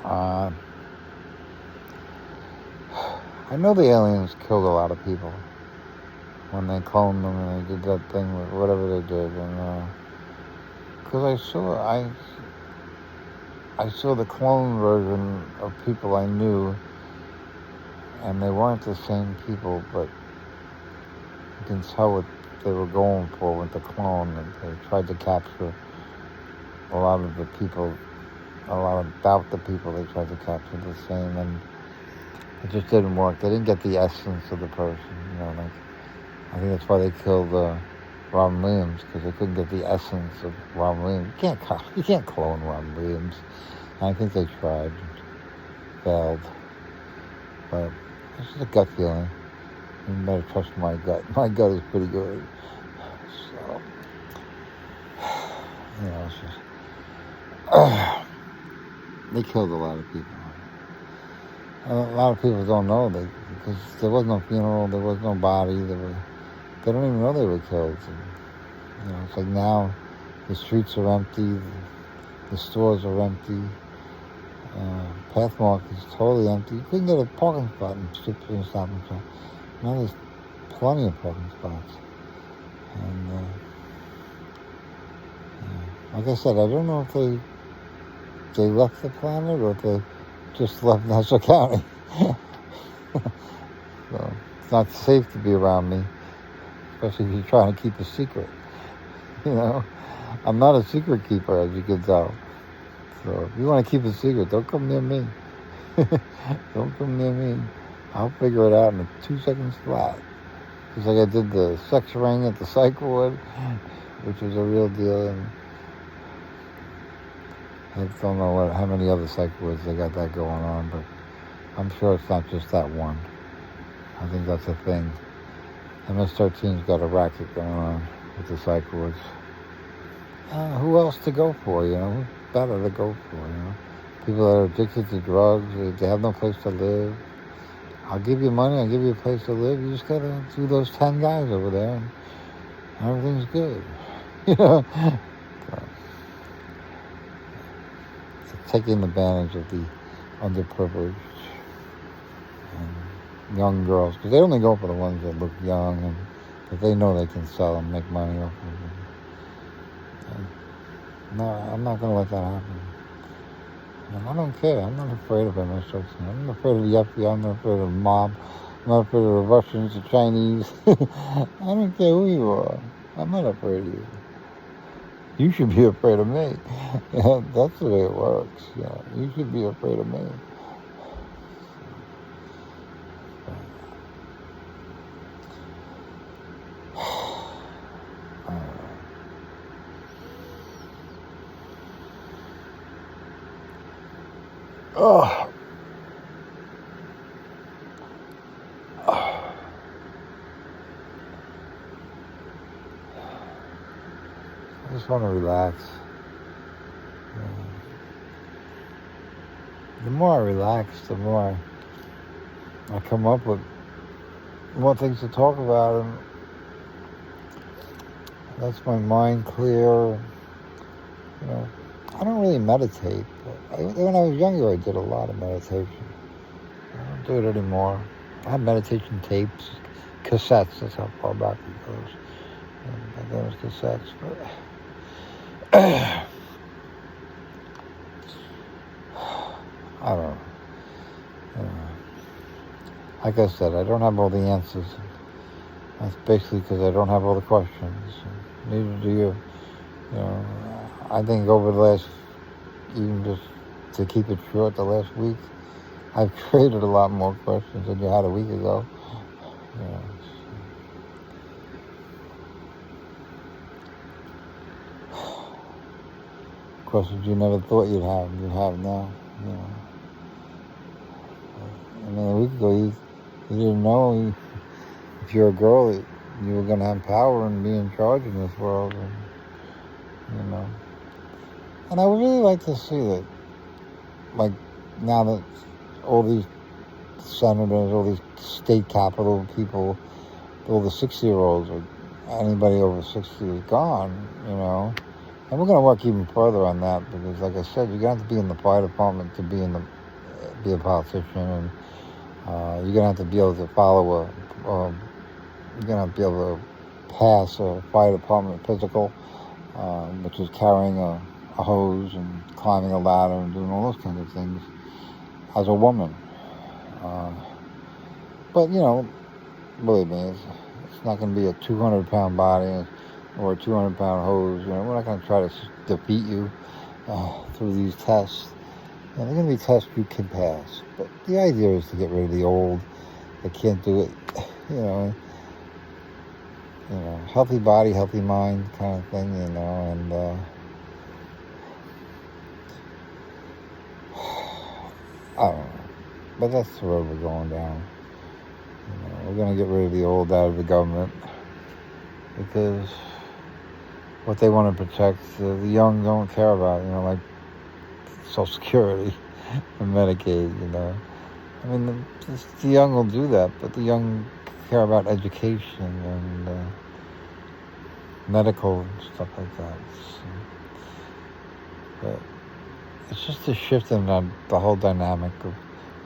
Uh, I know the aliens killed a lot of people when they cloned them and they did that thing with whatever they did, and because I saw the clone version of people I knew, and they weren't the same people, but you can tell what they were going for with the clone, and they tried to capture a lot of the people, a lot about the people they tried to capture the same, and it just didn't work. They didn't get the essence of the person, like, I think that's why they killed Robin Williams, because they couldn't get the essence of Robin Williams. You can't clone Robin Williams. And I think they tried, failed, but it's just a gut feeling. You better trust my gut. My gut is pretty good. So, it's just they killed a lot of people. A lot of people don't know because there was no funeral, there was no body, they don't even know they were killed. And, it's like now the streets are empty, the stores are empty, Pathmark is totally empty. You couldn't get a parking spot in Stop and Shop. Now there's plenty of parking spots. And like I said, I don't know if they left the planet or if they just left Nassau County. So it's not safe to be around me, especially if you're trying to keep a secret. I'm not a secret keeper, as you can tell. So if you want to keep a secret, don't come near me. Don't come near me. I'll figure it out in 2 seconds flat. Just like I did the sex ring at the psych ward, which was a real deal. And I don't know how many other psych wards they got that going on, but I'm sure it's not just that one. I think that's a thing. MS-13's got a racket going on with the psych wards. Who else to go for, Who better to go for, People that are addicted to drugs, they have no place to live. I'll give you money, I'll give you a place to live. You just gotta do those 10 guys over there, and everything's good. So, taking advantage of the underprivileged and young girls, because they only go for the ones that look young and that they know they can sell and make money off of them. No, I'm not going to let that happen. And I don't care. I'm not afraid of MS-13. I'm not afraid of the FBI. I'm not afraid of the mob. I'm not afraid of the Russians, the Chinese. I don't care who you are. I'm not afraid of you. You should be afraid of me. That's the way it works. You should be afraid of me. I just want to relax. The more I relax, the more I come up with more things to talk about, and that's my mind clear. I don't really meditate. But when I was younger, I did a lot of meditation. I don't do it anymore. I have meditation tapes, cassettes. That's how far back it goes. And those cassettes. But I don't know. Like I said, I don't have all the answers. That's basically because I don't have all the questions. Neither do you. I think over the last, even just to keep it short, the last week, I've created a lot more questions than you had a week ago. Questions you never thought you have now. I mean, a week ago, you didn't know if you're a girl, you were going to have power and be in charge in this world. And I would really like to see that, like, now that all these senators, all these state capitol people, all the 60-year-olds, or anybody over 60 is gone, And we're going to work even further on that because, like I said, you're going to have to be in the fire department to be a politician, and you're going to have to be able to follow you're going to have to be able to pass a fire department physical, which is carrying a hose and climbing a ladder and doing all those kinds of things as a woman. But, believe me, it's not going to be a 200-pound body or a 200-pound hose. We're not going to try to defeat you through these tests. They're going to be tests you can pass. But the idea is to get rid of the old that can't do it, healthy body, healthy mind kind of thing, and I don't know. But that's the road we're going down. We're going to get rid of the old out of the government because what they want to protect, the young don't care about, like Social Security and Medicaid, I mean, the young will do that, but the young care about education and medical and stuff like that. But it's just a shift in the whole dynamic of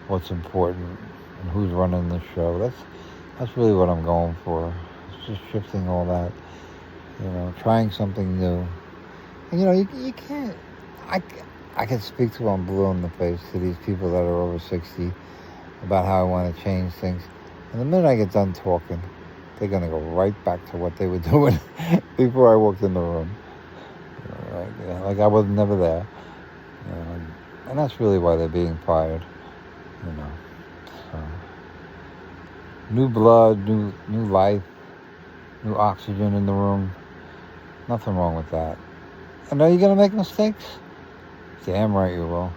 what's important and who's running the show. That's really what I'm going for. It's just shifting all that, trying something new. And you can't. I can speak to I'm blue in the face to these people that are over 60 about how I want to change things. And the minute I get done talking, they're going to go right back to what they were doing before I walked in the room. Like I was never there. And that's really why they're being fired. So, new blood, new life, new oxygen in the room. Nothing wrong with that. And are you going to make mistakes? Damn right you will.